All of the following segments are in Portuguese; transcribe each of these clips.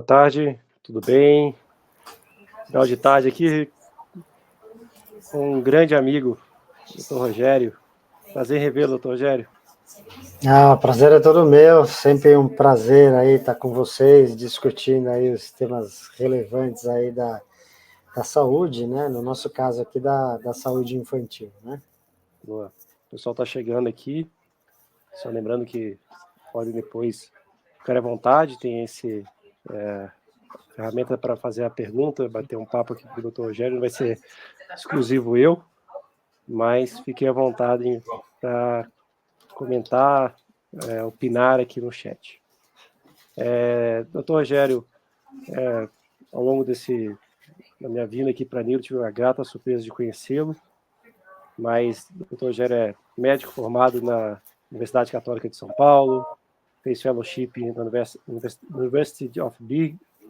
Boa tarde, tudo bem? Final de tarde aqui com um grande amigo, Dr. Rogério. Prazer revê-lo, Dr. Rogério. O prazer é todo meu, sempre um prazer aí estar com vocês, discutindo aí os temas relevantes aí da saúde, né? No nosso caso aqui da saúde infantil, né? Boa. O pessoal está chegando aqui, só lembrando que podem depois ficar à vontade, tem esse ferramenta para fazer a pergunta, bater um papo aqui com o Dr. Rogério, não vai ser exclusivo eu, mas fiquem à vontade para comentar, opinar aqui no chat. Dr. Rogério, ao longo da minha vinda aqui para a Nilo, tive uma grata surpresa de conhecê-lo, mas o Dr. Rogério é médico formado na Universidade Católica de São Paulo, fez fellowship na University of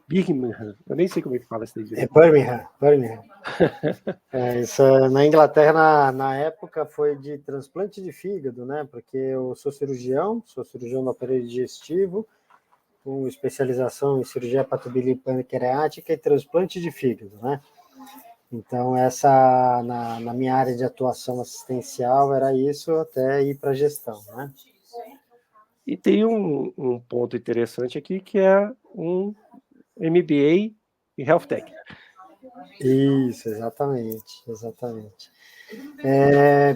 Birmingham, eu nem sei como é que fala isso daí direito. Birmingham. Isso na Inglaterra, na época, foi de transplante de fígado, né? Porque eu sou cirurgião do aparelho digestivo, com especialização em cirurgia hepatobilipancreática e transplante de fígado, né? Então, na minha área de atuação assistencial, era isso até ir para a gestão, né? E tem um ponto interessante aqui, que é um MBA em Health Tech. Isso, exatamente.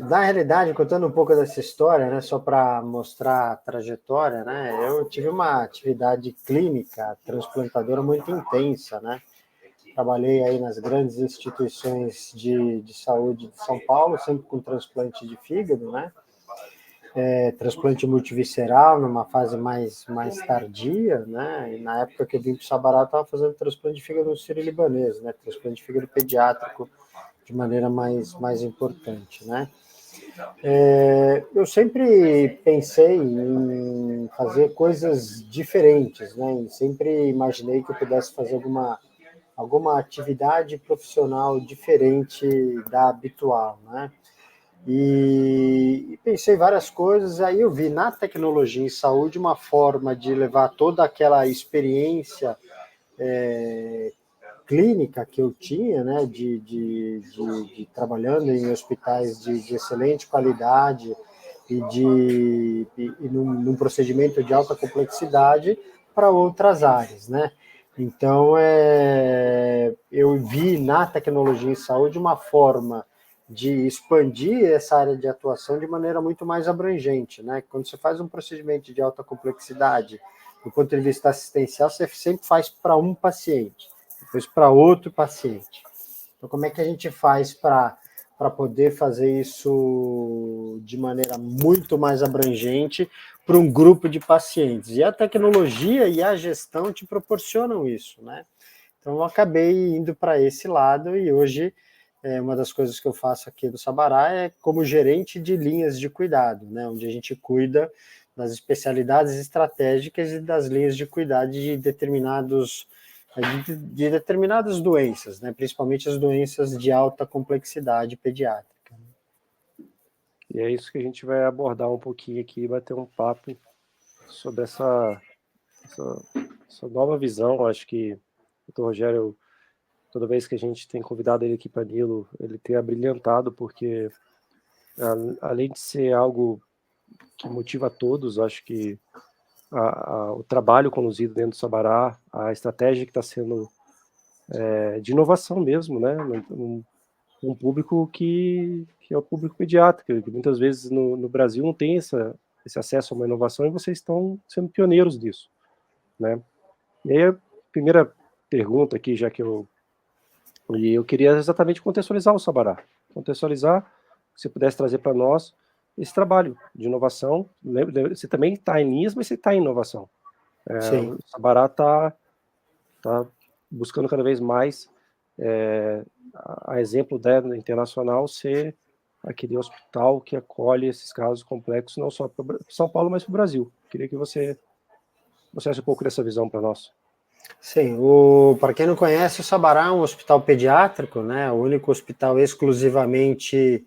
Na realidade, contando um pouco dessa história, né, só para mostrar a trajetória, né, eu tive uma atividade clínica transplantadora muito intensa, né? Trabalhei aí nas grandes instituições de saúde de São Paulo, sempre com transplante de fígado, né? Transplante multivisceral numa fase mais tardia, né? E na época que eu vim para o Sabará, eu estava fazendo transplante de fígado no sírio-libanês, né? Transplante de fígado pediátrico de maneira mais importante, né? Eu sempre pensei em fazer coisas diferentes, né? E sempre imaginei que eu pudesse fazer alguma atividade profissional diferente da habitual, né? E pensei várias coisas, aí eu vi na tecnologia em saúde uma forma de levar toda aquela experiência clínica que eu tinha, né, de trabalhando em hospitais de excelente qualidade e num procedimento de alta complexidade para outras áreas, né? Então, eu vi na tecnologia em saúde uma forma de expandir essa área de atuação de maneira muito mais abrangente, né? Quando você faz um procedimento de alta complexidade, do ponto de vista assistencial, você sempre faz para um paciente, depois para outro paciente. Então, como é que a gente faz para poder fazer isso de maneira muito mais abrangente para um grupo de pacientes? E a tecnologia e a gestão te proporcionam isso, né? Então, eu acabei indo para esse lado e hoje uma das coisas que eu faço aqui no Sabará é como gerente de linhas de cuidado, né? Onde a gente cuida das especialidades estratégicas e das linhas de cuidado de determinadas doenças, né? Principalmente as doenças de alta complexidade pediátrica. E é isso que a gente vai abordar um pouquinho aqui, bater um papo sobre essa nova visão. Acho que o Dr. Rogério, toda vez que a gente tem convidado ele aqui para Nilo, ele tem abrilhantado, porque além de ser algo que motiva a todos, acho que o trabalho conduzido dentro do Sabará, a estratégia que está sendo de inovação mesmo, né? Um público que é o público pediátrico, que muitas vezes no Brasil não tem esse acesso a uma inovação, e vocês estão sendo pioneiros disso, né? E aí a primeira pergunta aqui, já que eu queria exatamente contextualizar o Sabará, contextualizar, se você pudesse trazer para nós esse trabalho de inovação. Você também está em linhas, mas você está em inovação. O Sabará está buscando cada vez mais, a exemplo da internacional, ser aquele hospital que acolhe esses casos complexos, não só para São Paulo, mas para o Brasil. Queria que você mostrasse um pouco dessa visão para nós. Sim, para quem não conhece, o Sabará é um hospital pediátrico, né? O único hospital exclusivamente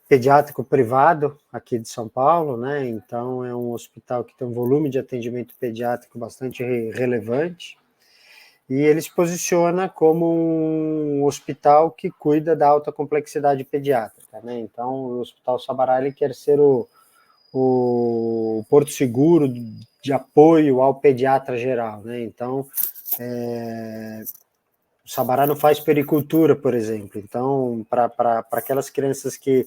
pediátrico privado aqui de São Paulo, né? Então é um hospital que tem um volume de atendimento pediátrico bastante relevante, e ele se posiciona como um hospital que cuida da alta complexidade pediátrica, né? Então o Hospital Sabará ele quer ser o porto seguro de apoio ao pediatra geral, né? Então o Sabará não faz pericultura, por exemplo. Então, para aquelas crianças que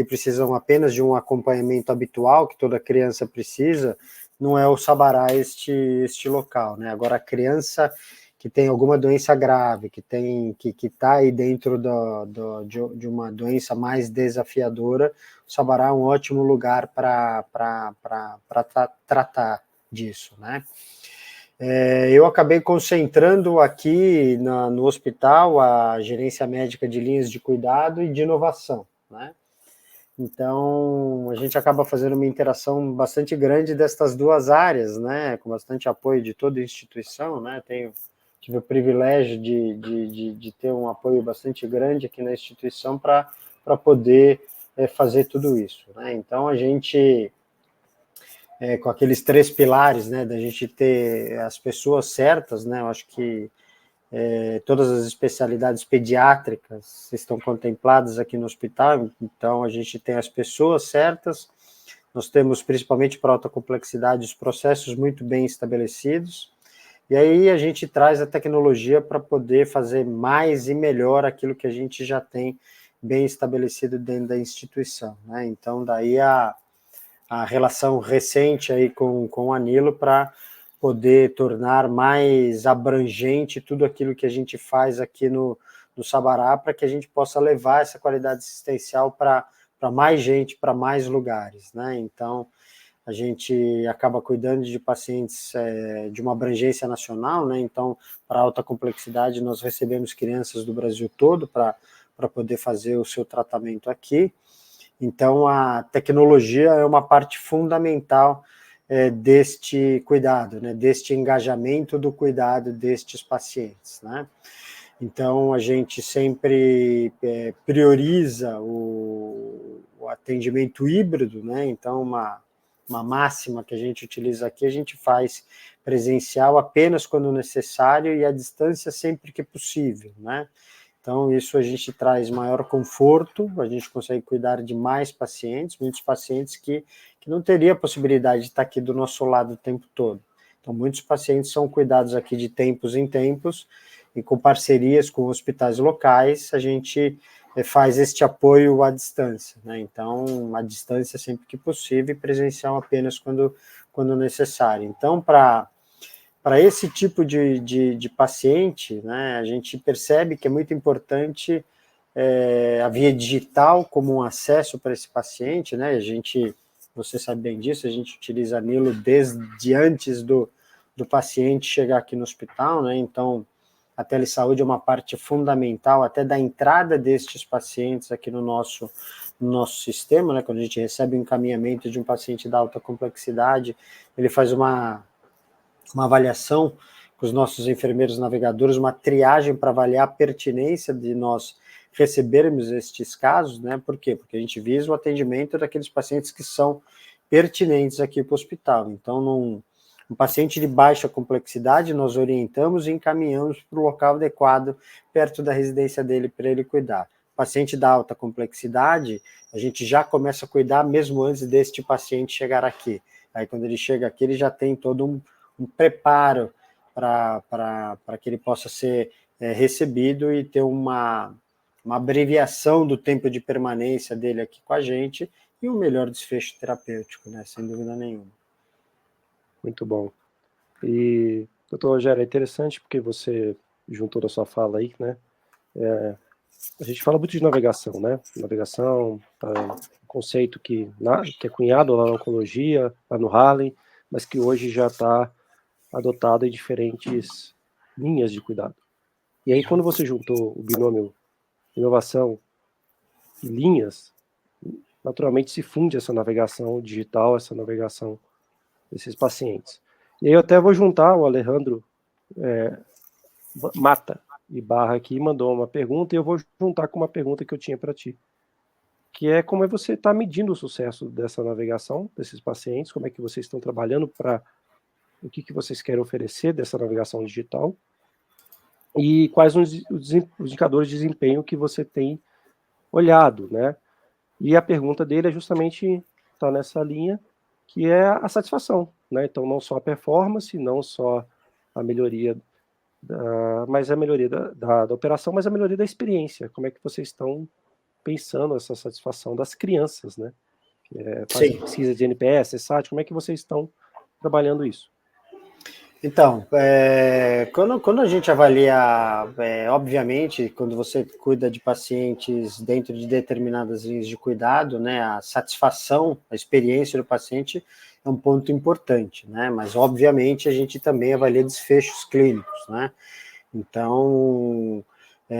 precisam apenas de um acompanhamento habitual, que toda criança precisa, não é o Sabará este local, né? Agora, a criança que tem alguma doença grave, que está aí dentro de uma doença mais desafiadora, o Sabará é um ótimo lugar para tratar disso, né? Eu acabei concentrando aqui no hospital a gerência médica de linhas de cuidado e de inovação, né? Então, a gente acaba fazendo uma interação bastante grande destas duas áreas, né? Com bastante apoio de toda a instituição, né? Tive o privilégio de ter um apoio bastante grande aqui na instituição para poder fazer tudo isso, né? Então, a gente... com aqueles 3 pilares, né, da gente ter as pessoas certas, né, eu acho que todas as especialidades pediátricas estão contempladas aqui no hospital, então a gente tem as pessoas certas, nós temos principalmente para alta complexidade os processos muito bem estabelecidos, e aí a gente traz a tecnologia para poder fazer mais e melhor aquilo que a gente já tem bem estabelecido dentro da instituição, né, então daí a relação recente aí com a Nilo para poder tornar mais abrangente tudo aquilo que a gente faz aqui no Sabará, para que a gente possa levar essa qualidade assistencial para mais gente, para mais lugares, né? Então, a gente acaba cuidando de pacientes de uma abrangência nacional, né? Então, para alta complexidade, nós recebemos crianças do Brasil todo para poder fazer o seu tratamento aqui. Então, a tecnologia é uma parte fundamental deste cuidado, né, deste engajamento do cuidado destes pacientes, né? Então, a gente sempre prioriza o atendimento híbrido, né? Então, uma máxima que a gente utiliza aqui, a gente faz presencial apenas quando necessário e à distância sempre que possível, né? Então, isso a gente traz maior conforto, a gente consegue cuidar de mais pacientes, muitos pacientes que não teriam a possibilidade de estar aqui do nosso lado o tempo todo. Então, muitos pacientes são cuidados aqui de tempos em tempos, e com parcerias com hospitais locais, a gente faz este apoio à distância, né? Então, à distância sempre que possível, e presencial apenas quando necessário. Então, para esse tipo de paciente, né, a gente percebe que é muito importante a via digital como um acesso para esse paciente, né? Você sabe bem disso, a gente utiliza a Nilo desde antes do paciente chegar aqui no hospital, né? Então, a telesaúde é uma parte fundamental até da entrada destes pacientes aqui no nosso sistema, né? Quando a gente recebe o encaminhamento de um paciente da alta complexidade, ele faz uma avaliação com os nossos enfermeiros navegadores, uma triagem para avaliar a pertinência de nós recebermos estes casos, né? Por quê? Porque a gente visa o atendimento daqueles pacientes que são pertinentes aqui para o hospital. Então, um paciente de baixa complexidade, nós orientamos e encaminhamos para o local adequado, perto da residência dele, para ele cuidar. Paciente da alta complexidade, a gente já começa a cuidar mesmo antes deste paciente chegar aqui. Aí, quando ele chega aqui, ele já tem todo um preparo para que ele possa ser recebido e ter uma abreviação do tempo de permanência dele aqui com a gente e um melhor desfecho terapêutico, né? Sem dúvida nenhuma. Muito bom. E, doutor Rogério, é interessante porque você juntou na sua fala aí, né? A gente fala muito de navegação, né? Navegação, um conceito que é cunhado lá na oncologia, lá no Harlem, mas que hoje já está adotado em diferentes linhas de cuidado. E aí, quando você juntou o binômio inovação e linhas, naturalmente se funde essa navegação digital, essa navegação desses pacientes. E aí eu até vou juntar o Alejandro Mata e Barra aqui, mandou uma pergunta, e eu vou juntar com uma pergunta que eu tinha para ti. que é como você está medindo o sucesso dessa navegação, desses pacientes, como é que vocês estão trabalhando para o que vocês querem oferecer dessa navegação digital, e quais os indicadores de desempenho que você tem olhado, né? E a pergunta dele é justamente, está nessa linha, que é a satisfação, né? Então, não só a performance, não só a melhoria, mas a melhoria da operação, mas a melhoria da experiência. Como é que vocês estão pensando essa satisfação das crianças, né? Fazem Sim. pesquisa de NPS, SAT, como é que vocês estão trabalhando isso? Então, quando a gente avalia, obviamente, quando você cuida de pacientes dentro de determinadas linhas de cuidado, né, a satisfação, a experiência do paciente é um ponto importante, né, mas obviamente a gente também avalia desfechos clínicos, né, então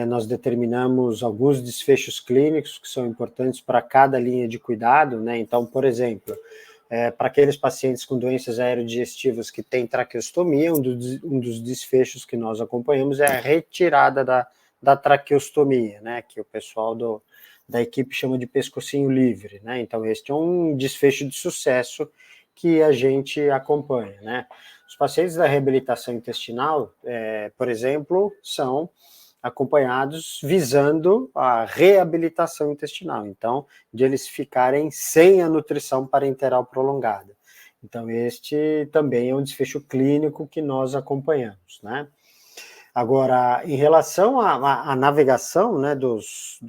nós determinamos alguns desfechos clínicos que são importantes para cada linha de cuidado, né, então, por exemplo, para aqueles pacientes com doenças aerodigestivas que têm traqueostomia, um dos desfechos que nós acompanhamos é a retirada da traqueostomia, né, que o pessoal da equipe chama de pescocinho livre, né, então este é um desfecho de sucesso que a gente acompanha, né. Os pacientes da reabilitação intestinal, por exemplo, são acompanhados visando a reabilitação intestinal, então, de eles ficarem sem a nutrição parenteral prolongada. Então, este também é um desfecho clínico que nós acompanhamos, né? Agora, em relação à navegação, né, dos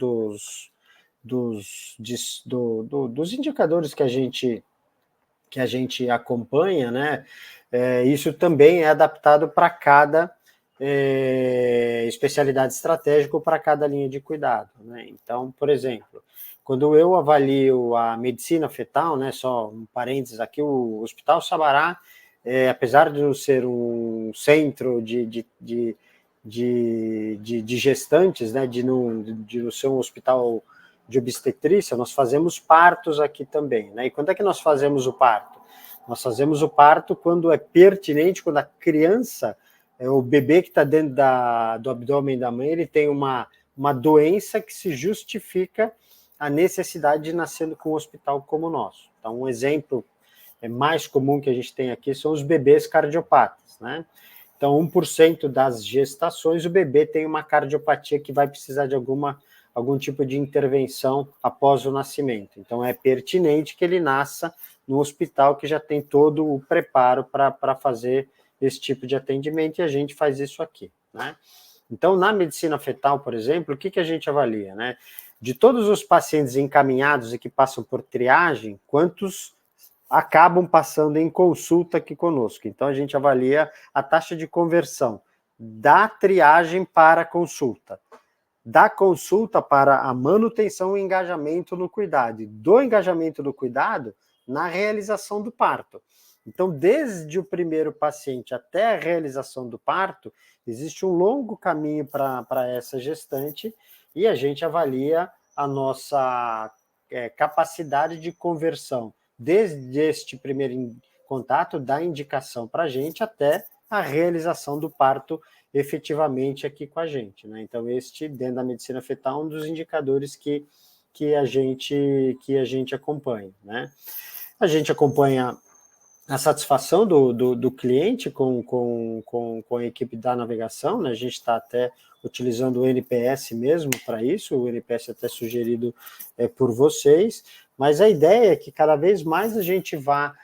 indicadores que a gente acompanha, né, isso também é adaptado para cada especialidade estratégica para cada linha de cuidado, né? Então, por exemplo, quando eu avalio a medicina fetal, né, só um parênteses aqui, o Hospital Sabará, apesar de ser um centro de gestantes, né, de não ser um hospital de obstetrícia, nós fazemos partos aqui também, né? E quando é que nós fazemos o parto? Nós fazemos o parto quando é pertinente, quando a criança, o bebê que está dentro do abdômen da mãe, ele tem uma doença que se justifica a necessidade de nascer com um hospital como o nosso. Então, um exemplo mais comum que a gente tem aqui são os bebês cardiopatas, né? Então, 1% das gestações, o bebê tem uma cardiopatia que vai precisar de algum tipo de intervenção após o nascimento. Então, é pertinente que ele nasça no hospital que já tem todo o preparo para fazer esse tipo de atendimento, e a gente faz isso aqui, né? Então, na medicina fetal, por exemplo, o que a gente avalia, né? De todos os pacientes encaminhados e que passam por triagem, quantos acabam passando em consulta aqui conosco? Então, a gente avalia a taxa de conversão da triagem para a consulta, da consulta para a manutenção e engajamento no cuidado, e do engajamento do cuidado na realização do parto. Então, desde o primeiro paciente até a realização do parto, existe um longo caminho para essa gestante, e a gente avalia a nossa capacidade de conversão desde este primeiro contato, da indicação para a gente, até a realização do parto efetivamente aqui com a gente, né? Então, este, dentro da medicina fetal, é um dos indicadores que a gente acompanha, né? A gente acompanha a satisfação do cliente com a equipe da navegação, né? A gente está até utilizando o NPS mesmo para isso, o NPS até sugerido por vocês, mas a ideia é que cada vez mais a gente vá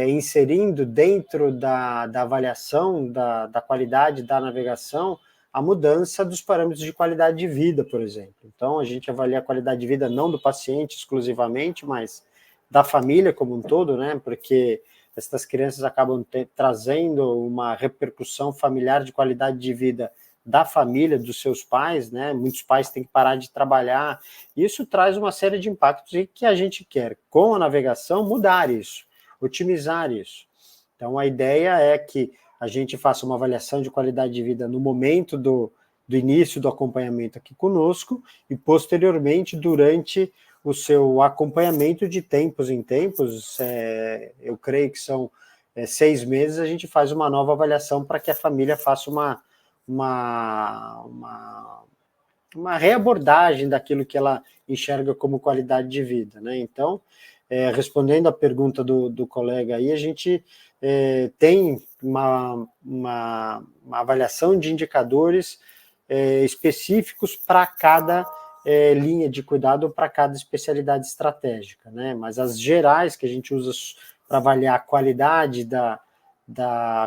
inserindo dentro da avaliação da qualidade da navegação a mudança dos parâmetros de qualidade de vida, por exemplo. Então, a gente avalia a qualidade de vida não do paciente exclusivamente, mas da família como um todo, né? Porque essas crianças acabam trazendo uma repercussão familiar de qualidade de vida da família, dos seus pais, né? Muitos pais têm que parar de trabalhar. Isso traz uma série de impactos e que a gente quer, com a navegação, mudar isso, otimizar isso. Então, a ideia é que a gente faça uma avaliação de qualidade de vida no momento do início do acompanhamento aqui conosco e, posteriormente, durante o seu acompanhamento de tempos em tempos, eu creio que são 6 meses, a gente faz uma nova avaliação para que a família faça uma uma reabordagem daquilo que ela enxerga como qualidade de vida, né? Então, respondendo à pergunta do colega aí, a gente tem uma avaliação de indicadores específicos para cada linha de cuidado ou para cada especialidade estratégica, né? Mas as gerais que a gente usa para avaliar a qualidade da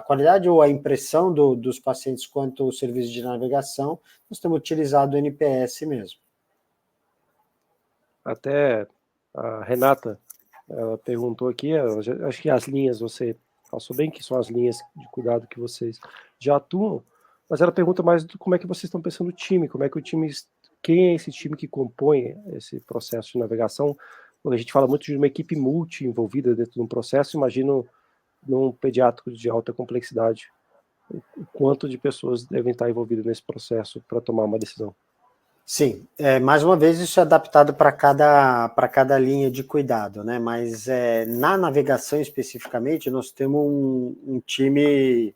qualidade ou a impressão dos pacientes quanto ao serviço de navegação, nós temos utilizado o NPS mesmo. Até a Renata, ela perguntou aqui, acho que as linhas, você passou bem que são as linhas de cuidado que vocês já atuam, mas ela pergunta mais como é que vocês estão pensando no time, como é que o time, quem é esse time que compõe esse processo de navegação? Quando a gente fala muito de uma equipe multi envolvida dentro de um processo, imagino num pediátrico de alta complexidade, o quanto de pessoas devem estar envolvidas nesse processo para tomar uma decisão. Sim, mais uma vez isso é adaptado para cada linha de cuidado, né? Mas na navegação especificamente, nós temos um time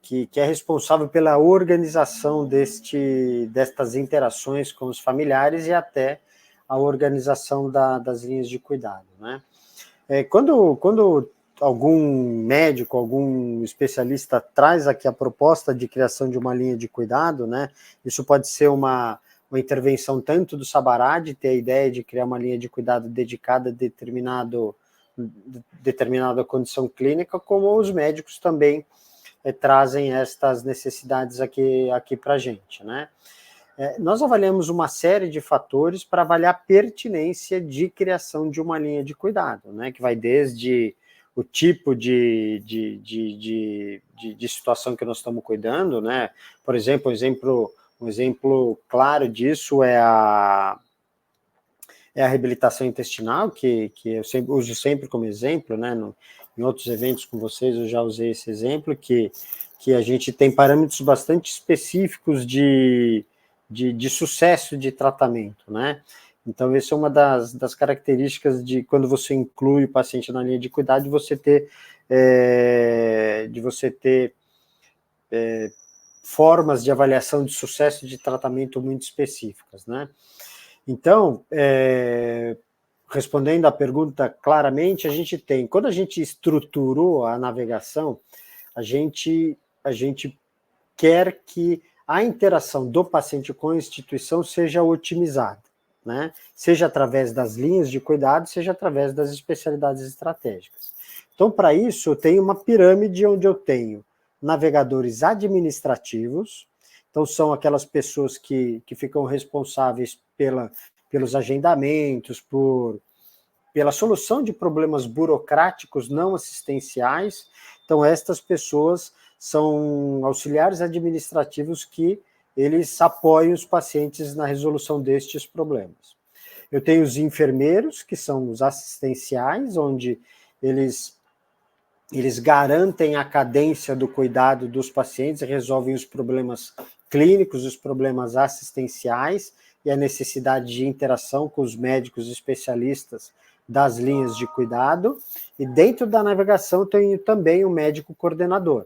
que é responsável pela organização destas interações com os familiares e até a organização das linhas de cuidado, né? Quando algum médico, algum especialista traz aqui a proposta de criação de uma linha de cuidado, né? Isso pode ser uma intervenção tanto do Sabará, de ter a ideia de criar uma linha de cuidado dedicada a determinada condição clínica, como os médicos também trazem estas necessidades aqui para a gente, né? Nós avaliamos uma série de fatores para avaliar a pertinência de criação de uma linha de cuidado, né? Que vai desde o tipo de situação que nós estamos cuidando, né? Por exemplo, um exemplo claro disso é a reabilitação intestinal, que eu uso sempre como exemplo, né? Em outros eventos com vocês eu já usei esse exemplo, que a gente tem parâmetros bastante específicos de sucesso de tratamento, né? Então, essa é uma das características de quando você inclui o paciente na linha de cuidado, de você ter formas de avaliação de sucesso de tratamento muito específicas, né? Então, respondendo à pergunta claramente, a gente tem, quando a gente estruturou a navegação, a gente quer que a interação do paciente com a instituição seja otimizada, né? Seja através das linhas de cuidado, seja através das especialidades estratégicas. Então, para isso, eu tenho uma pirâmide onde eu tenho navegadores administrativos, então são aquelas pessoas que ficam responsáveis pelos agendamentos, pela solução de problemas burocráticos não assistenciais. Então, estas pessoas são auxiliares administrativos que eles apoiam os pacientes na resolução destes problemas. Eu tenho os enfermeiros, que são os assistenciais, onde eles garantem a cadência do cuidado dos pacientes, resolvem os problemas clínicos, os problemas assistenciais e a necessidade de interação com os médicos especialistas das linhas de cuidado. E dentro da navegação eu tenho também o médico coordenador.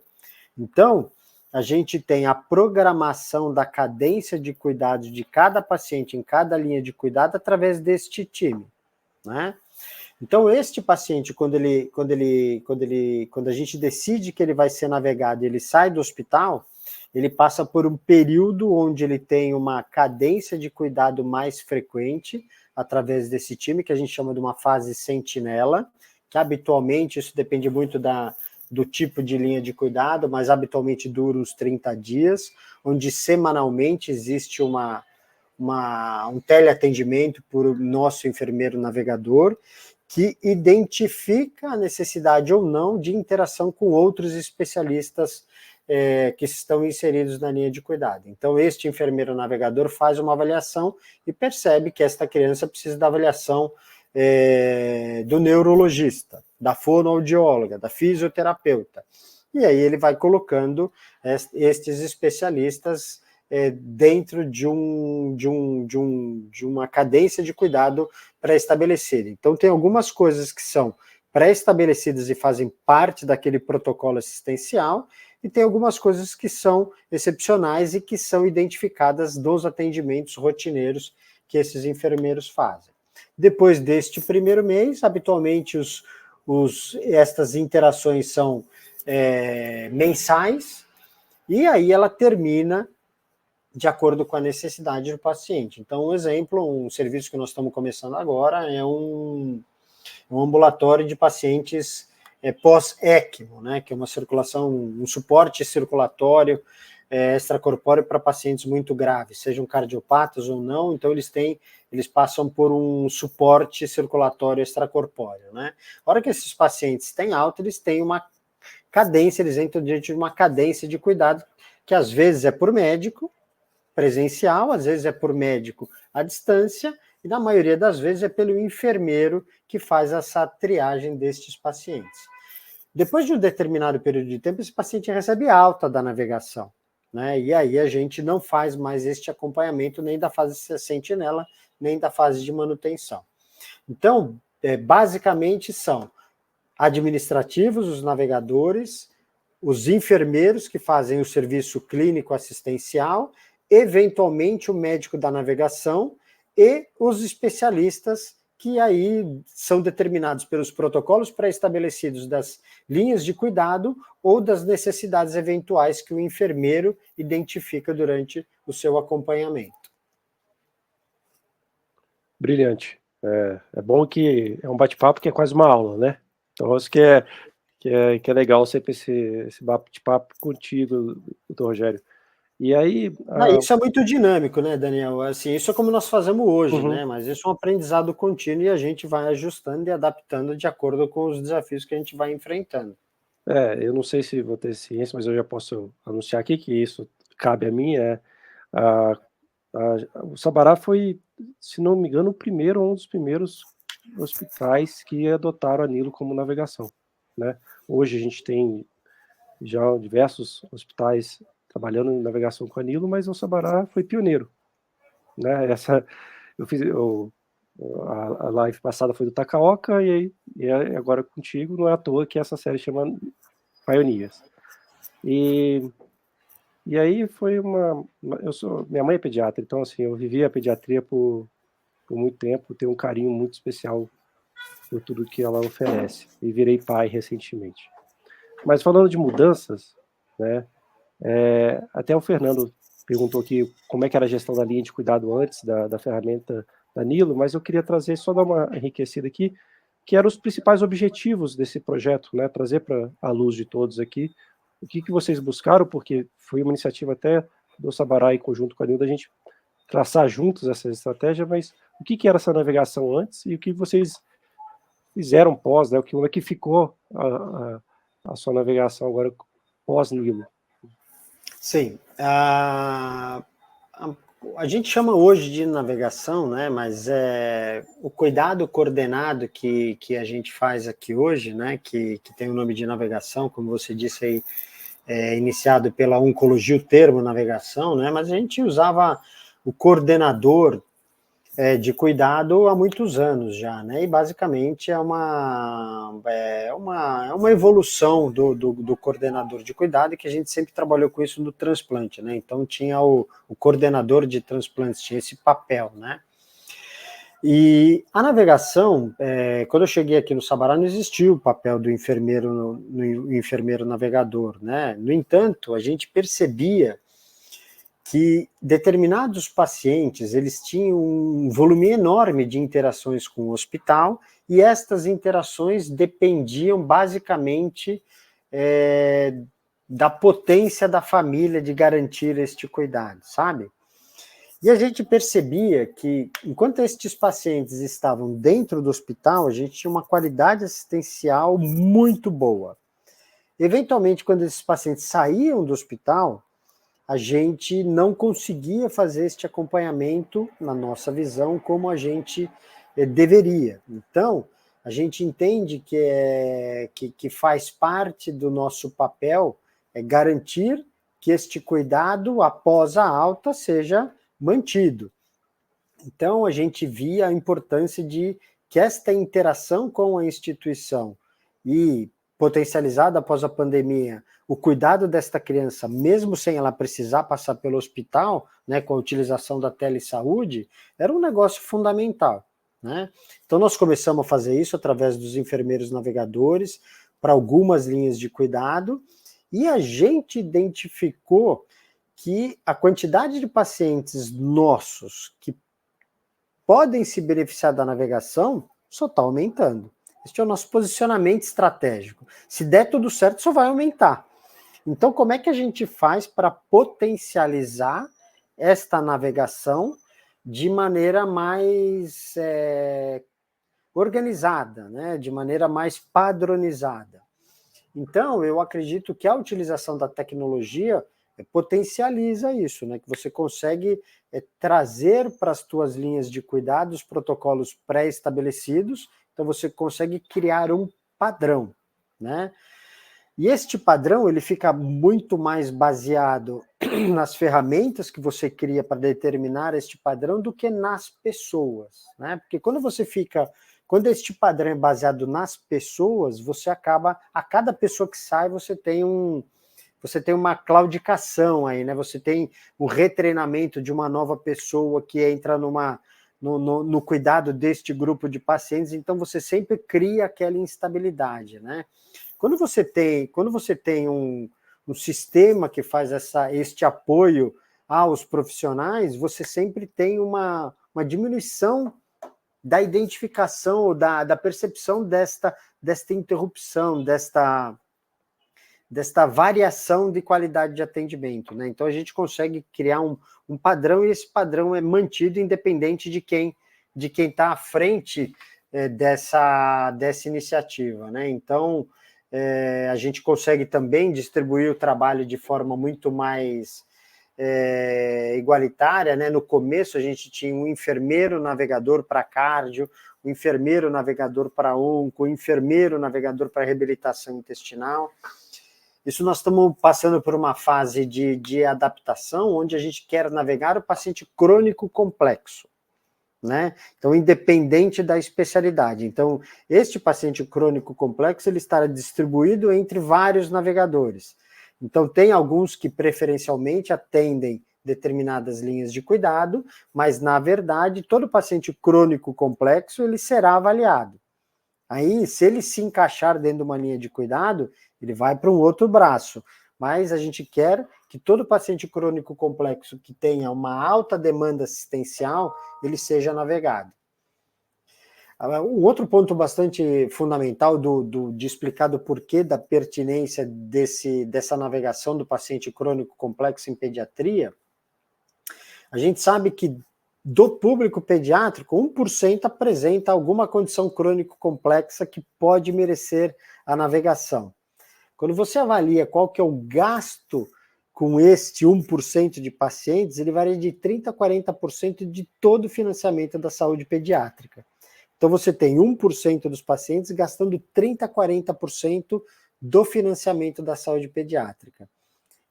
Então, a gente tem a programação da cadência de cuidado de cada paciente em cada linha de cuidado através deste time, né? Então, este paciente, quando a gente decide que ele vai ser navegado, ele sai do hospital, ele passa por um período onde ele tem uma cadência de cuidado mais frequente através desse time, que a gente chama de uma fase sentinela, que habitualmente, isso depende muito do tipo de linha de cuidado, mas habitualmente dura uns 30 dias, onde semanalmente existe um teleatendimento por nosso enfermeiro navegador, que identifica a necessidade ou não de interação com outros especialistas que estão inseridos na linha de cuidado. Então, este enfermeiro navegador faz uma avaliação e percebe que esta criança precisa da avaliação do neurologista, da fonoaudióloga, da fisioterapeuta. E aí ele vai colocando estes especialistas dentro de uma cadência de cuidado pré-estabelecida. Então, tem algumas coisas que são pré-estabelecidas e fazem parte daquele protocolo assistencial, e tem algumas coisas que são excepcionais e que são identificadas nos atendimentos rotineiros que esses enfermeiros fazem. Depois deste primeiro mês, habitualmente estas interações são mensais, e aí ela termina de acordo com a necessidade do paciente. Então, um exemplo, um serviço que nós estamos começando agora é um ambulatório de pacientes pós-ECMO, né, que é uma circulação, um suporte circulatório extracorpóreo para pacientes muito graves, sejam cardiopatas ou não, então eles passam por um suporte circulatório extracorpóreo, né? A hora que esses pacientes têm alta, eles têm uma cadência, eles entram diante de uma cadência de cuidado, que às vezes é por médico presencial, às vezes é por médico à distância, e na maioria das vezes é pelo enfermeiro que faz essa triagem destes pacientes. Depois de um determinado período de tempo, esse paciente recebe alta da navegação, né? E aí a gente não faz mais este acompanhamento nem da fase de sentinela, nem da fase de manutenção. Então, basicamente são administrativos, os navegadores, os enfermeiros que fazem o serviço clínico assistencial, eventualmente o médico da navegação e os especialistas que aí são determinados pelos protocolos pré-estabelecidos das linhas de cuidado ou das necessidades eventuais que o enfermeiro identifica durante o seu acompanhamento. Brilhante. É bom que é um bate-papo que é quase uma aula, né? Então, acho que é legal sempre esse bate-papo contigo, doutor Rogério. E aí... Isso é muito dinâmico, né, Daniel? Assim, isso é como nós fazemos hoje, né? Mas isso é um aprendizado contínuo e a gente vai ajustando e adaptando de acordo com os desafios que a gente vai enfrentando. Eu não sei se vou ter ciência, mas eu já posso anunciar aqui que isso cabe a mim. O Sabará foi, se não me engano, um dos primeiros hospitais que adotaram a Nilo como navegação, né? Hoje a gente tem já diversos hospitais trabalhando em navegação com a Nilo, mas o Sabará foi pioneiro, né? A live passada foi do Takaoka e agora contigo, não é à toa que essa série chama Pioneers. E aí foi minha mãe é pediatra, então assim, eu vivi a pediatria por muito tempo, tenho um carinho muito especial por tudo que ela oferece, e virei pai recentemente. Mas falando de mudanças, né, até o Fernando perguntou aqui como é que era a gestão da linha de cuidado antes da ferramenta da Nilo, mas eu queria trazer, só dar uma enriquecida aqui, que eram os principais objetivos desse projeto, né, trazer para a luz de todos aqui, o que vocês buscaram, porque foi uma iniciativa até do Sabará em conjunto com a Nilo, da gente traçar juntos essa estratégia, mas o que era essa navegação antes e o que vocês fizeram pós, né, como é que ficou a sua navegação agora pós-Nilo? Sim, a gente chama hoje de navegação, né, mas o cuidado coordenado que a gente faz aqui hoje, né, que tem o nome de navegação, como você disse aí, iniciado pela oncologia, o termo navegação, né, mas a gente usava o coordenador de cuidado há muitos anos já, né? E basicamente é uma evolução do coordenador de cuidado, que a gente sempre trabalhou com isso no transplante, né? Então tinha o coordenador de transplantes, tinha esse papel, né? E a navegação, quando eu cheguei aqui no Sabará, não existia o papel do enfermeiro no enfermeiro navegador, né? No entanto, a gente percebia que determinados pacientes, eles tinham um volume enorme de interações com o hospital, e estas interações dependiam basicamente da potência da família de garantir este cuidado, sabe? E a gente percebia que, enquanto estes pacientes estavam dentro do hospital, a gente tinha uma qualidade assistencial muito boa. Eventualmente, quando esses pacientes saíam do hospital, a gente não conseguia fazer este acompanhamento, na nossa visão, como a gente deveria. Então, a gente entende que faz parte do nosso papel garantir que este cuidado após a alta seja mantido. Então, a gente via a importância de que esta interação com a instituição e potencializado após a pandemia, o cuidado desta criança, mesmo sem ela precisar passar pelo hospital, né, com a utilização da telesaúde, era um negócio fundamental, né? Então nós começamos a fazer isso através dos enfermeiros navegadores para algumas linhas de cuidado, e a gente identificou que a quantidade de pacientes nossos que podem se beneficiar da navegação só está aumentando. Este é o nosso posicionamento estratégico. Se der tudo certo, só vai aumentar. Então, como é que a gente faz para potencializar esta navegação de maneira mais organizada, né? De maneira mais padronizada? Então, eu acredito que a utilização da tecnologia potencializa isso, né? Que você consegue trazer para as tuas linhas de cuidados protocolos pré-estabelecidos, então você consegue criar um padrão, né? E este padrão, ele fica muito mais baseado nas ferramentas que você cria para determinar este padrão do que nas pessoas, né? Porque quando este padrão é baseado nas pessoas, você acaba, a cada pessoa que sai, você tem uma claudicação aí, né? Você tem o retreinamento de uma nova pessoa que entra no cuidado deste grupo de pacientes, então você sempre cria aquela instabilidade, né? Quando você tem um sistema que faz este apoio aos profissionais, você sempre tem uma diminuição da identificação ou da percepção desta interrupção, desta variação de qualidade de atendimento, né? Então a gente consegue criar um padrão, e esse padrão é mantido independente de quem está à frente dessa iniciativa, né? Então a gente consegue também distribuir o trabalho de forma muito mais igualitária, né? No começo a gente tinha um enfermeiro navegador para cardio, um enfermeiro navegador para onco, um enfermeiro navegador para reabilitação intestinal. Isso nós estamos passando por uma fase de adaptação, onde a gente quer navegar o paciente crônico complexo, né? Então, independente da especialidade. Então, este paciente crônico complexo, ele estará distribuído entre vários navegadores. Então, tem alguns que preferencialmente atendem determinadas linhas de cuidado, mas, na verdade, todo paciente crônico complexo, ele será avaliado. Aí, se ele se encaixar dentro de uma linha de cuidado, ele vai para um outro braço. Mas a gente quer que todo paciente crônico complexo que tenha uma alta demanda assistencial, ele seja navegado. Um outro ponto bastante fundamental de explicar do porquê da pertinência dessa navegação do paciente crônico complexo em pediatria, a gente sabe que do público pediátrico, 1% apresenta alguma condição crônico complexa que pode merecer a navegação. Quando você avalia qual que é o gasto com este 1% de pacientes, ele varia de 30% a 40% de todo o financiamento da saúde pediátrica. Então você tem 1% dos pacientes gastando 30% a 40% do financiamento da saúde pediátrica.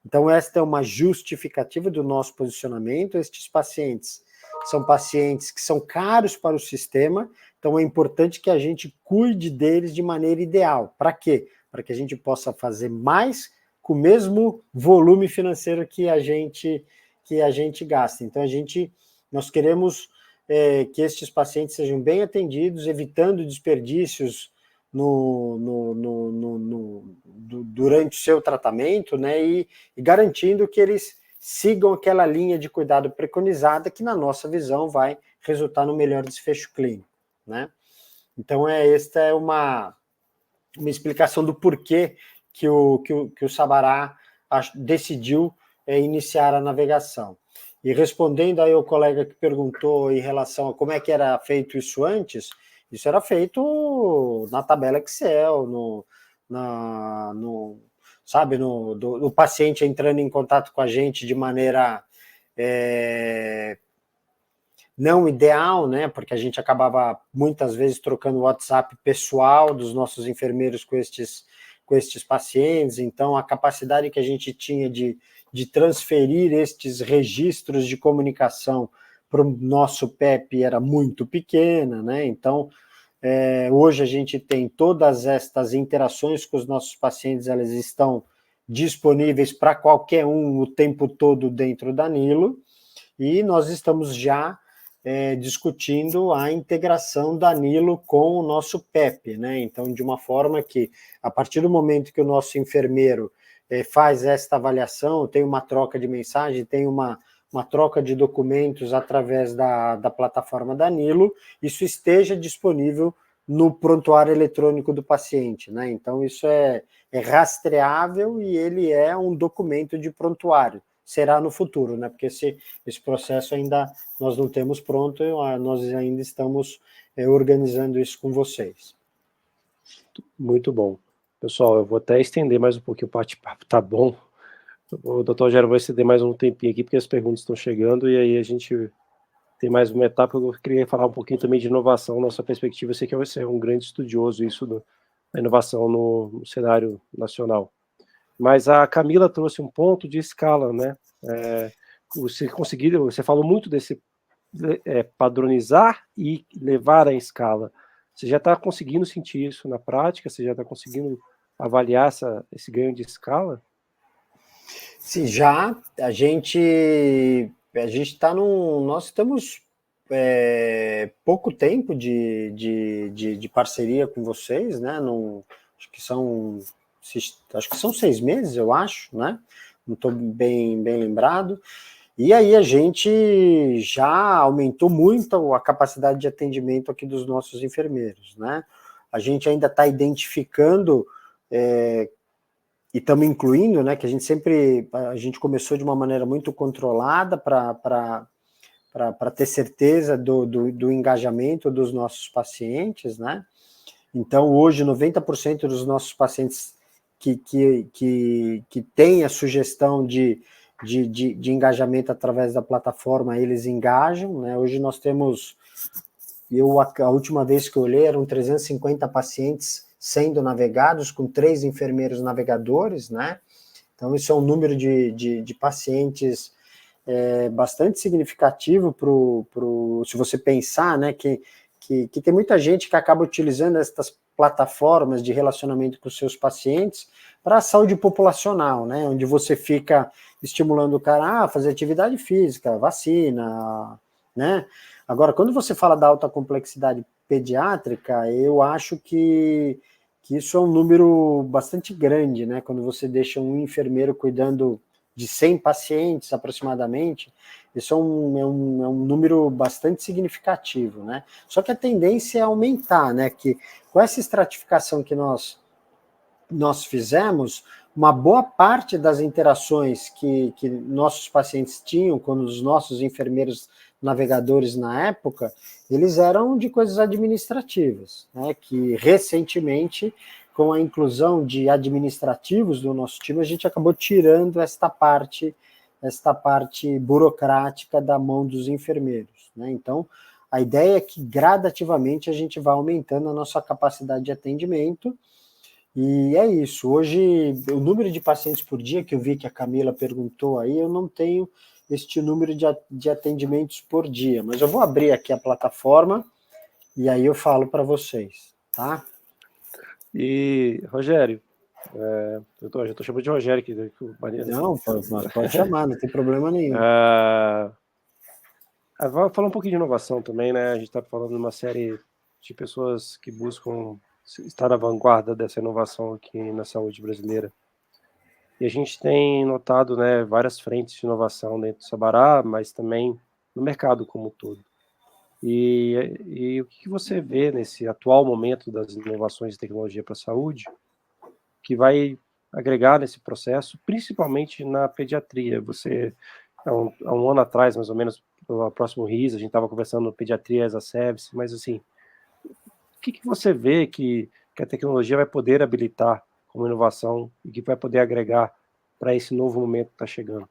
Então esta é uma justificativa do nosso posicionamento. Estes pacientes são pacientes que são caros para o sistema, então é importante que a gente cuide deles de maneira ideal. Para quê? Para que a gente possa fazer mais com o mesmo volume financeiro que a gente gasta. Então, nós queremos que estes pacientes sejam bem atendidos, evitando desperdícios durante o seu tratamento, né, e garantindo que eles sigam aquela linha de cuidado preconizada, que na nossa visão vai resultar no melhor desfecho clínico, né? Então, esta é uma explicação do porquê que o Sabará decidiu iniciar a navegação. E respondendo aí ao colega que perguntou em relação a como é que era feito isso antes, isso era feito na tabela Excel, no paciente entrando em contato com a gente de maneira não ideal, né? Porque a gente acabava muitas vezes trocando o WhatsApp pessoal dos nossos enfermeiros com estes pacientes. Então, a capacidade que a gente tinha de transferir estes registros de comunicação para o nosso PEP era muito pequena, né? Então, Hoje a gente tem todas estas interações com os nossos pacientes, elas estão disponíveis para qualquer um o tempo todo dentro da Nilo, e nós estamos já discutindo a integração da Nilo com o nosso PEP, né? Então, de uma forma que, a partir do momento que o nosso enfermeiro faz esta avaliação, tem uma troca de mensagem, tem uma troca de documentos através da plataforma da Nilo, isso esteja disponível no prontuário eletrônico do paciente, né? Então, isso é rastreável e ele é um documento de prontuário. Será no futuro, né? Porque esse processo ainda nós não temos pronto, nós ainda estamos organizando isso com vocês. Muito bom. Pessoal, eu vou até estender mais um pouquinho o bate-papo, tá bom? O doutor Rogério vai estender mais um tempinho aqui, porque as perguntas estão chegando, e aí a gente tem mais uma etapa. Eu queria falar um pouquinho também de inovação, nossa perspectiva. Eu sei que você é um grande estudioso isso da inovação no cenário nacional. Mas a Camila trouxe um ponto de escala, né? Você falou muito desse padronizar e levar à escala. Você já está conseguindo sentir isso na prática? Você já está conseguindo avaliar esse ganho de escala? Sim, já. A gente está nós estamos pouco tempo de parceria com vocês, né? Acho que são 6 meses, eu acho, né? Não estou bem lembrado. E aí a gente já aumentou muito a capacidade de atendimento aqui dos nossos enfermeiros, né? A gente ainda está identificando e estamos incluindo, né? Que a gente começou de uma maneira muito controlada para ter certeza do engajamento dos nossos pacientes, né? Então, hoje, 90% dos nossos pacientes que têm a sugestão de engajamento através da plataforma, eles engajam, né? Hoje nós temos, a última vez que eu olhei, eram 350 pacientes sendo navegados, com 3 enfermeiros navegadores, né? Então, isso é um número de pacientes bastante significativo se você pensar, né, que tem muita gente que acaba utilizando essas plataformas de relacionamento com os seus pacientes para a saúde populacional, né, onde você fica estimulando o cara a fazer atividade física, vacina, né? Agora, quando você fala da alta complexidade pediátrica, eu acho que isso é um número bastante grande, né? Quando você deixa um enfermeiro cuidando de 100 pacientes aproximadamente, isso é um número bastante significativo, né? Só que a tendência é aumentar, né? Que com essa estratificação que nós fizemos, uma boa parte das interações que nossos pacientes tinham com os nossos enfermeiros navegadores na época, eles eram de coisas administrativas, né? Que recentemente, com a inclusão de administrativos do nosso time, a gente acabou tirando esta parte burocrática da mão dos enfermeiros, né? Então, a ideia é que gradativamente a gente vai aumentando a nossa capacidade de atendimento. E é isso. Hoje, o número de pacientes por dia, que eu vi que a Camila perguntou aí, eu não tenho este número de atendimentos por dia, mas eu vou abrir aqui a plataforma e aí eu falo para vocês, tá? E, Rogério, eu já estou chamando de Rogério aqui. Não, pode chamar, não tem problema nenhum. Vou falar um pouquinho de inovação também, né? A gente está falando de uma série de pessoas que buscam estar na vanguarda dessa inovação aqui na saúde brasileira. E a gente tem notado, né, várias frentes de inovação dentro do Sabará, mas também no mercado como um todo. E o que você vê nesse atual momento das inovações de tecnologia para a saúde, que vai agregar nesse processo, principalmente na pediatria? Você, há um ano atrás, mais ou menos, no próximo RIS, a gente estava conversando pediatria as a service, mas assim, o que você vê que a tecnologia vai poder habilitar como inovação e que vai poder agregar para esse novo momento que está chegando?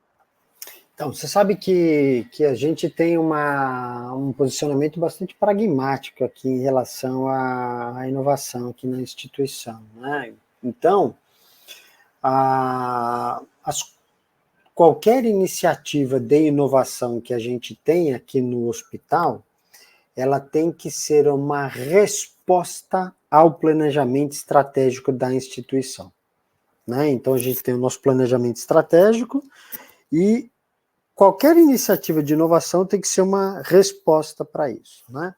Então, você sabe que a gente tem um posicionamento bastante pragmático aqui em relação à inovação aqui na instituição, né? Então, qualquer iniciativa de inovação que a gente tem aqui no hospital, ela tem que ser uma resposta ao planejamento estratégico da instituição, né? Então, a gente tem o nosso planejamento estratégico e qualquer iniciativa de inovação tem que ser uma resposta para isso, né?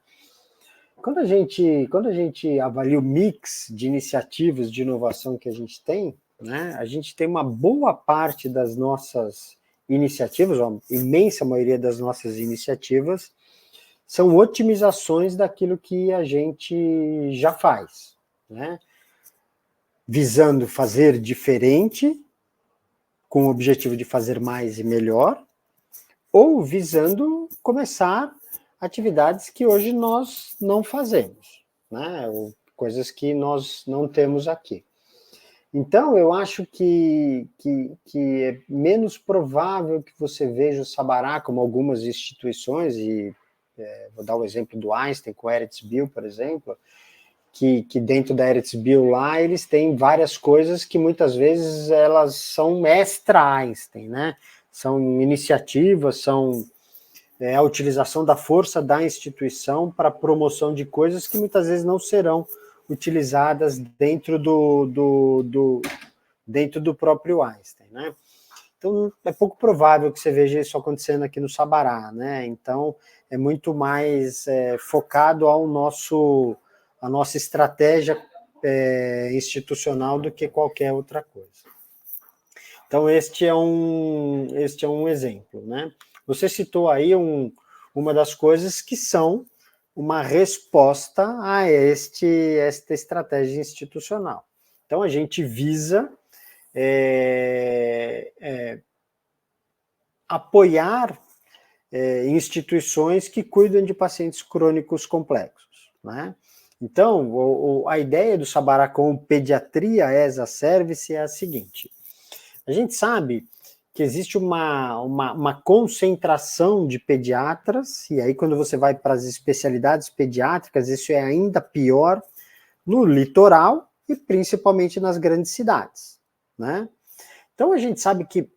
Quando a gente avalia o mix de iniciativas de inovação que a gente tem, né, a gente tem uma boa parte das nossas iniciativas, a imensa maioria das nossas iniciativas, são otimizações daquilo que a gente já faz, né? Visando fazer diferente, com o objetivo de fazer mais e melhor, ou visando começar atividades que hoje nós não fazemos, né? Ou coisas que nós não temos aqui. Então, eu acho que é menos provável que você veja o Sabará, como algumas instituições, e vou dar o exemplo do Einstein com o Eretz-Bill, por exemplo, que dentro da Eretz-Bill lá, eles têm várias coisas que muitas vezes elas são extra-Einstein, né? São iniciativas, são a utilização da força da instituição para a promoção de coisas que muitas vezes não serão utilizadas dentro dentro do próprio Einstein, né? Então, é pouco provável que você veja isso acontecendo aqui no Sabará, né? Então, é muito mais focado a nossa estratégia institucional do que qualquer outra coisa. Então, este é um exemplo, né? Você citou aí uma das coisas que são uma resposta a esta estratégia institucional. Então, a gente visa apoiar instituições que cuidam de pacientes crônicos complexos, né? Então, a ideia do Sabará com pediatria as a service é a seguinte: a gente sabe que existe uma concentração de pediatras, e aí quando você vai para as especialidades pediátricas, isso é ainda pior no litoral e principalmente nas grandes cidades, né? Então a gente sabe que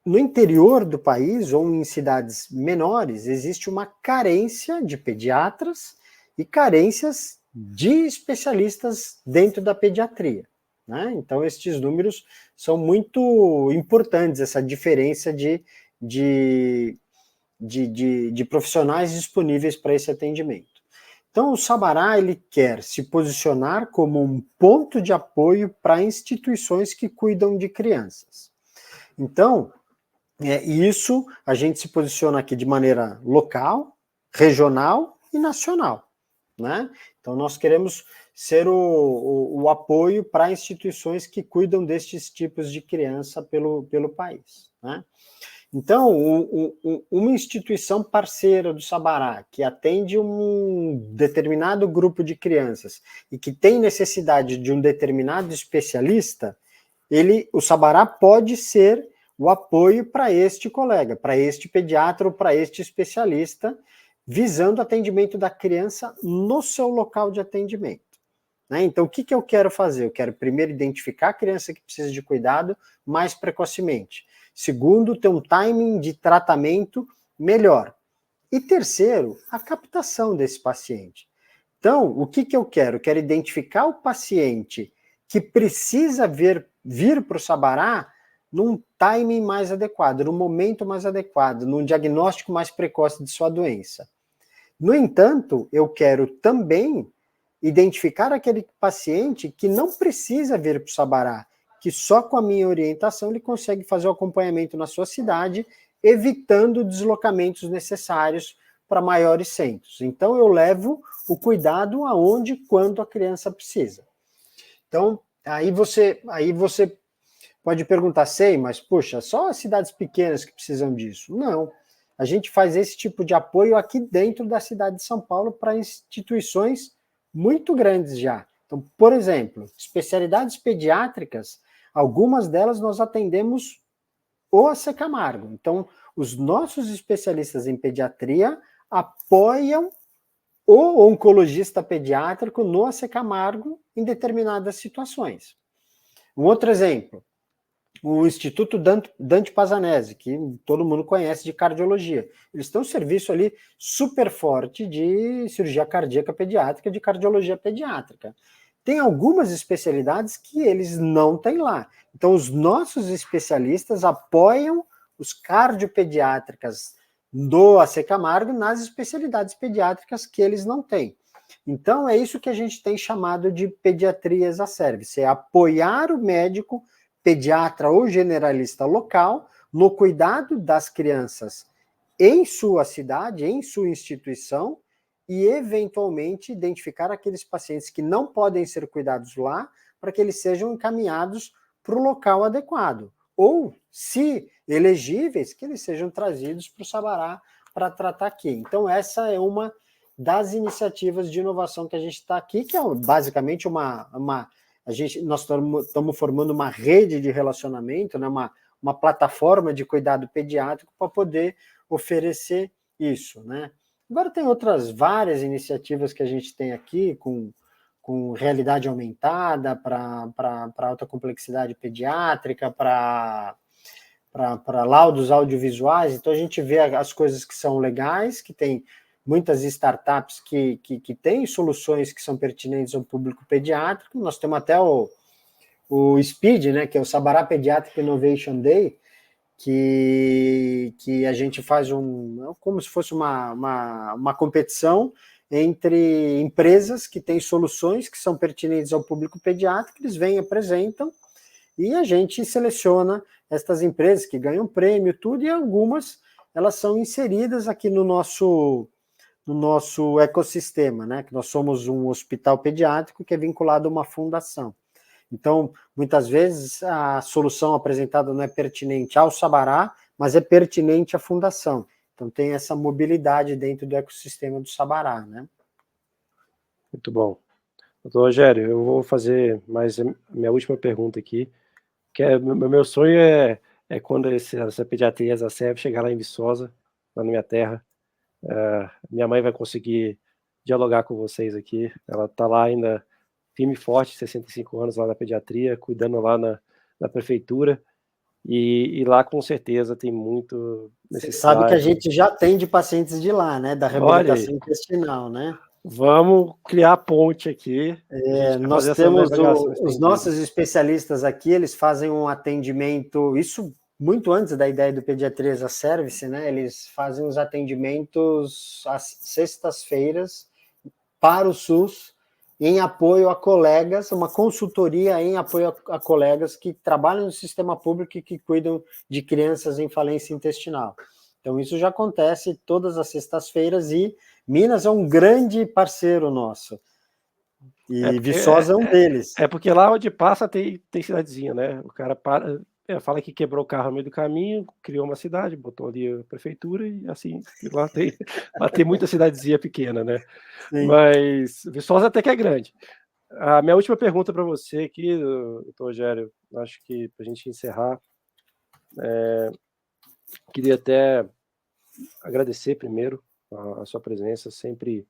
no interior do país ou em cidades menores existe uma carência de pediatras e carências de especialistas dentro da pediatria, né? Então estes números são muito importantes, essa diferença de profissionais disponíveis para esse atendimento. Então, o Sabará ele quer se posicionar como um ponto de apoio para instituições que cuidam de crianças. Então, isso a gente se posiciona aqui de maneira local, regional e nacional, né? Então, nós queremos ser o apoio para instituições que cuidam destes tipos de criança pelo país, né? Então, uma instituição parceira do Sabará, que atende um determinado grupo de crianças e que tem necessidade de um determinado especialista, o Sabará pode ser o apoio para este colega, para este pediatra ou para este especialista, visando o atendimento da criança no seu local de atendimento, né? Então, o que eu quero fazer? Eu quero primeiro identificar a criança que precisa de cuidado mais precocemente. Segundo, ter um timing de tratamento melhor. E terceiro, a captação desse paciente. Então, o que eu quero? Eu quero identificar o paciente que precisa vir para o Sabará num timing mais adequado, num momento mais adequado, num diagnóstico mais precoce de sua doença. No entanto, eu quero também identificar aquele paciente que não precisa vir para o Sabará, que só com a minha orientação ele consegue fazer o acompanhamento na sua cidade, evitando deslocamentos necessários para maiores centros. Então, eu levo o cuidado aonde e quando a criança precisa. Então, aí você pode perguntar, mas, puxa, só as cidades pequenas que precisam disso? Não. A gente faz esse tipo de apoio aqui dentro da cidade de São Paulo para instituições muito grandes já. Então, por exemplo, especialidades pediátricas, algumas delas nós atendemos o AC Camargo. Então, os nossos especialistas em pediatria apoiam o oncologista pediátrico no AC Camargo em determinadas situações. Um outro exemplo, o Instituto Dante Pazzanese, que todo mundo conhece de cardiologia. Eles têm um serviço ali super forte de cirurgia cardíaca pediátrica, de cardiologia pediátrica. Tem algumas especialidades que eles não têm lá. Então, os nossos especialistas apoiam os cardiopediátricas do AC Camargo nas especialidades pediátricas que eles não têm. Então, é isso que a gente tem chamado de pediatria as a service, é apoiar o médico pediatra ou generalista local no cuidado das crianças em sua cidade, em sua instituição, e eventualmente identificar aqueles pacientes que não podem ser cuidados lá, para que eles sejam encaminhados para o local adequado. Ou, se elegíveis, que eles sejam trazidos para o Sabará para tratar aqui. Então, essa é uma das iniciativas de inovação que a gente está aqui, que é basicamente nós estamos formando uma rede de relacionamento, né, uma plataforma de cuidado pediátrico para poder oferecer isso, né? Agora tem outras várias iniciativas que a gente tem aqui com realidade aumentada para alta complexidade pediátrica, para laudos audiovisuais. Então a gente vê as coisas que são legais, que tem muitas startups que têm soluções que são pertinentes ao público pediátrico. Nós temos até o SPID, né, que é o Sabará Pediatric Innovation Day, que a gente faz como se fosse uma competição entre empresas que têm soluções que são pertinentes ao público pediátrico, eles vêm, apresentam, e a gente seleciona estas empresas que ganham prêmio, tudo, e algumas elas são inseridas aqui no nosso ecossistema, né? Que nós somos um hospital pediátrico que é vinculado a uma fundação. Então, muitas vezes, a solução apresentada não é pertinente ao Sabará, mas é pertinente à fundação. Então, tem essa mobilidade dentro do ecossistema do Sabará, né? Muito bom. Doutor Rogério, eu vou fazer mais a minha última pergunta aqui, que meu sonho é quando essa pediatria asa serve chegar lá em Viçosa, lá na minha terra. Minha mãe vai conseguir dialogar com vocês aqui. Ela está lá ainda firme e forte, 65 anos lá na pediatria, cuidando lá na prefeitura, e lá com certeza tem muito Você sabe que a necessidade. gente já atende pacientes de lá, né? Da Olha aí, reabilitação intestinal, né? vamos criar ponte aqui, a gente vai Nós fazer essa temos navegação os estendida. nossos especialistas aqui, eles fazem um atendimento, isso muito antes da ideia do Pediatria as a Service, né? Eles fazem os atendimentos às sextas-feiras para o SUS, em apoio a colegas, uma consultoria em apoio a colegas que trabalham no sistema público e que cuidam de crianças em falência intestinal. Então, isso já acontece todas as sextas-feiras e Minas é um grande parceiro nosso. E Viçosa é um deles. É porque lá onde passa tem cidadezinha, né? O cara fala que quebrou o carro no meio do caminho, criou uma cidade, botou ali a prefeitura e assim, lá tem muita cidadezinha pequena, né? Sim. Mas Viçosa até que é grande. A minha última pergunta para você aqui, doutor Rogério, acho que para a gente encerrar, queria até agradecer primeiro a sua presença, sempre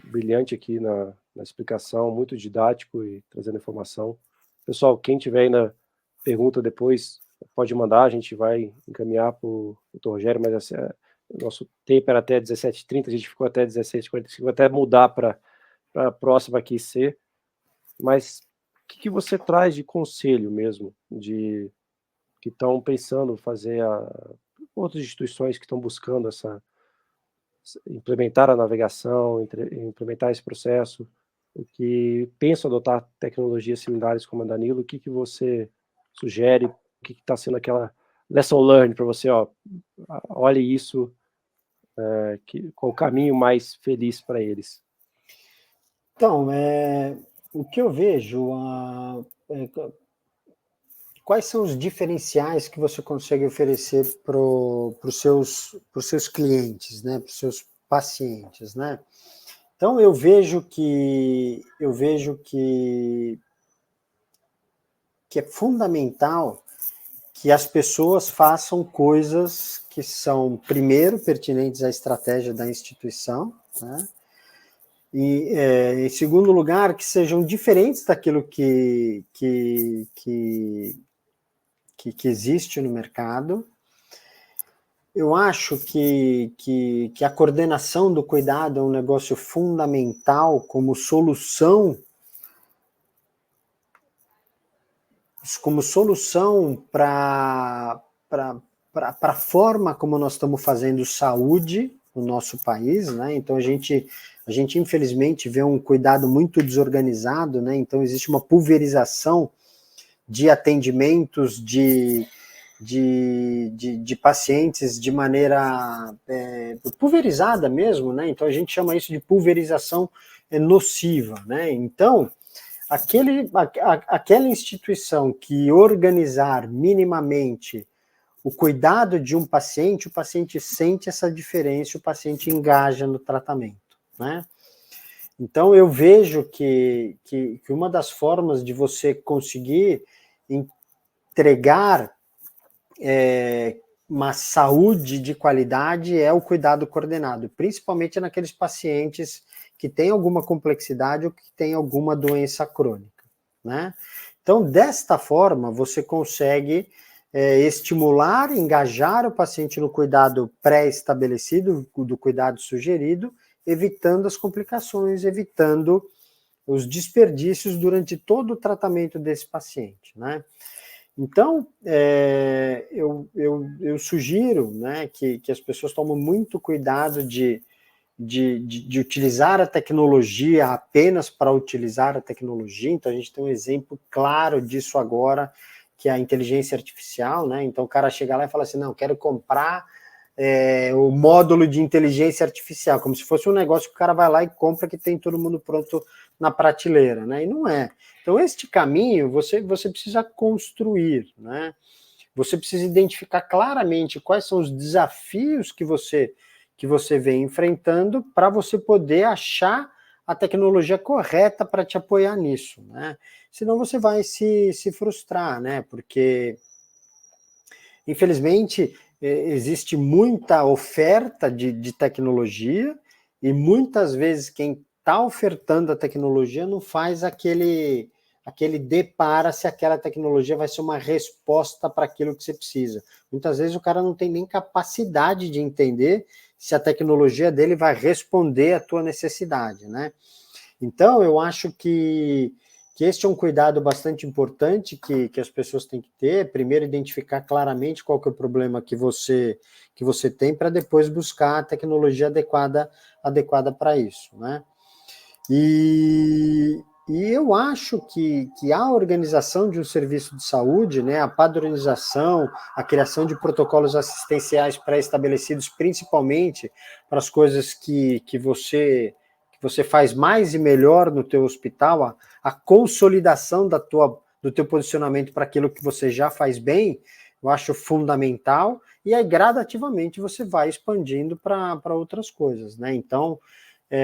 brilhante aqui na explicação, muito didático e trazendo informação. Pessoal, quem tiver ainda pergunta depois, pode mandar, a gente vai encaminhar para o doutor Rogério, mas o nosso tempo era até 17h30, a gente ficou até 17h45, até mudar para a próxima aqui ser. Mas o que você traz de conselho mesmo, que estão pensando fazer outras instituições que estão buscando implementar a navegação, implementar esse processo, o que pensam adotar tecnologias similares como a Danilo, o que você sugere, o que está sendo aquela lesson learned para você, olhe isso, qual o caminho mais feliz para eles? Então, o que eu vejo, quais são os diferenciais que você consegue oferecer para os seus clientes, né, para os seus pacientes, né? Então eu vejo que é fundamental que as pessoas façam coisas que são, primeiro, pertinentes à estratégia da instituição, né? E, em segundo lugar, que sejam diferentes daquilo que que existe no mercado. Eu acho que a coordenação do cuidado é um negócio fundamental como solução para a forma como nós estamos fazendo saúde no nosso país, né? Então a gente infelizmente vê um cuidado muito desorganizado, né? Então existe uma pulverização de atendimentos de pacientes de maneira pulverizada mesmo, né? Então a gente chama isso de pulverização nociva, né? Então aquela instituição que organizar minimamente o cuidado de um paciente, o paciente sente essa diferença, o paciente engaja no tratamento, né? Então eu vejo que uma das formas de você conseguir entregar uma saúde de qualidade é o cuidado coordenado, principalmente naqueles pacientes que têm alguma complexidade ou que têm alguma doença crônica, né? Então, desta forma, você consegue estimular, engajar o paciente no cuidado pré-estabelecido, do cuidado sugerido, evitando as complicações, evitando os desperdícios durante todo o tratamento desse paciente, né? Então, eu sugiro, né, que as pessoas tomem muito cuidado de utilizar a tecnologia apenas para utilizar a tecnologia. Então, a gente tem um exemplo claro disso agora, que é a inteligência artificial, né? Então, o cara chega lá e fala assim, não, quero comprar o módulo de inteligência artificial, como se fosse um negócio que o cara vai lá e compra que tem todo mundo pronto na prateleira, né? E não é. Então, este caminho você precisa construir, né? Você precisa identificar claramente quais são os desafios que você vem enfrentando para você poder achar a tecnologia correta para te apoiar nisso, né? Senão você vai se frustrar, né? Porque, infelizmente, existe muita oferta de tecnologia e muitas vezes quem está ofertando a tecnologia não faz aquele depara se aquela tecnologia vai ser uma resposta para aquilo que você precisa. Muitas vezes o cara não tem nem capacidade de entender se a tecnologia dele vai responder à tua necessidade, né? Então, eu acho que este é um cuidado bastante importante que as pessoas têm que ter. Primeiro, identificar claramente qual que é o problema que você tem, para depois buscar a tecnologia adequada para isso, né? E eu acho que a organização de um serviço de saúde, né, a padronização, a criação de protocolos assistenciais pré-estabelecidos, principalmente para as coisas que você faz mais e melhor no teu hospital, a consolidação do teu posicionamento para aquilo que você já faz bem, eu acho fundamental, e aí gradativamente você vai expandindo para outras coisas, né? Então,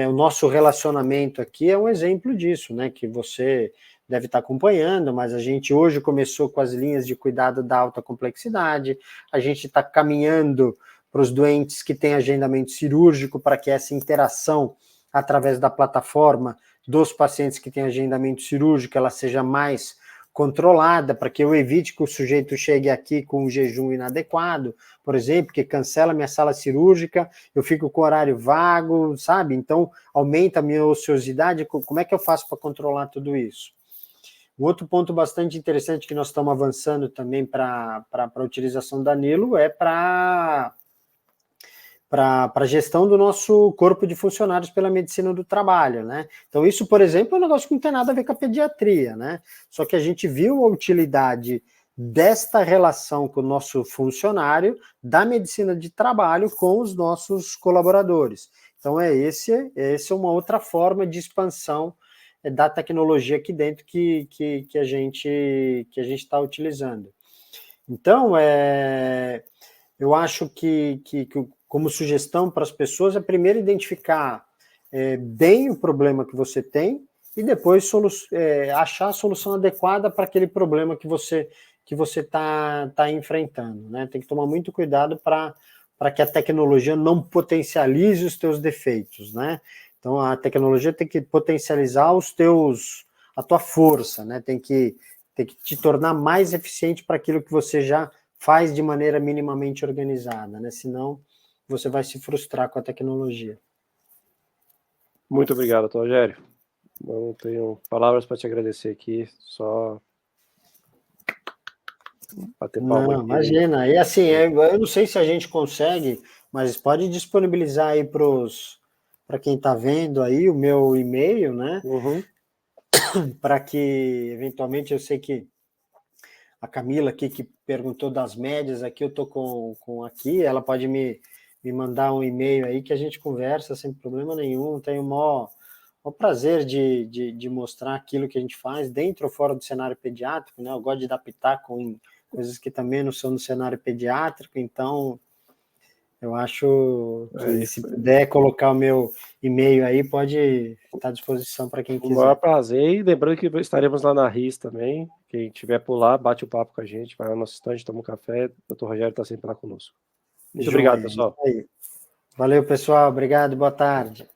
o nosso relacionamento aqui é um exemplo disso, né? Que você deve estar acompanhando, mas a gente hoje começou com as linhas de cuidado da alta complexidade, a gente está caminhando para os doentes que têm agendamento cirúrgico, para que essa interação através da plataforma dos pacientes que têm agendamento cirúrgico, ela seja mais controlada, para que eu evite que o sujeito chegue aqui com um jejum inadequado, por exemplo, que cancela minha sala cirúrgica, eu fico com horário vago, sabe? Então, aumenta a minha ociosidade. Como é que eu faço para controlar tudo isso? Um outro ponto bastante interessante que nós estamos avançando também para a utilização da Nilo é para a gestão do nosso corpo de funcionários pela medicina do trabalho, né? Então, isso, por exemplo, é um negócio que não tem nada a ver com a pediatria, né? Só que a gente viu a utilidade desta relação com o nosso funcionário da medicina de trabalho com os nossos colaboradores. Então, essa é uma outra forma de expansão da tecnologia aqui dentro que a gente está utilizando. Então, eu acho que como sugestão para as pessoas é primeiro identificar bem o problema que você tem e depois achar a solução adequada para aquele problema que você está enfrentando, né? Tem que tomar muito cuidado para que a tecnologia não potencialize os teus defeitos, né? Então, a tecnologia tem que potencializar a tua força, né? Tem que tem que te tornar mais eficiente para aquilo que você já faz de maneira minimamente organizada, né? Senão você vai se frustrar com a tecnologia. Muito obrigado, Rogério. Não tenho palavras para te agradecer aqui, só bater palma Não, aqui. imagina. E assim, eu não sei se a gente consegue, mas pode disponibilizar aí para quem está vendo aí o meu e-mail, né? Uhum. Para que, eventualmente, eu sei que a Camila aqui que perguntou das médias, aqui eu estou com aqui, ela pode me mandar um e-mail aí que a gente conversa sem problema nenhum. Tenho o prazer de mostrar aquilo que a gente faz dentro ou fora do cenário pediátrico, né? Eu gosto de dar pitaco em coisas que também não são no cenário pediátrico, então eu acho que se puder colocar o meu e-mail aí, pode estar à disposição para quem O maior quiser. prazer, e lembrando que estaremos lá na RIS também, quem estiver por lá, bate o papo com a gente, vai ao nosso estande, toma um café, o Dr. Rogério está sempre lá conosco. Muito obrigado, Joia, isso pessoal. aí. Valeu, pessoal. Obrigado, boa tarde.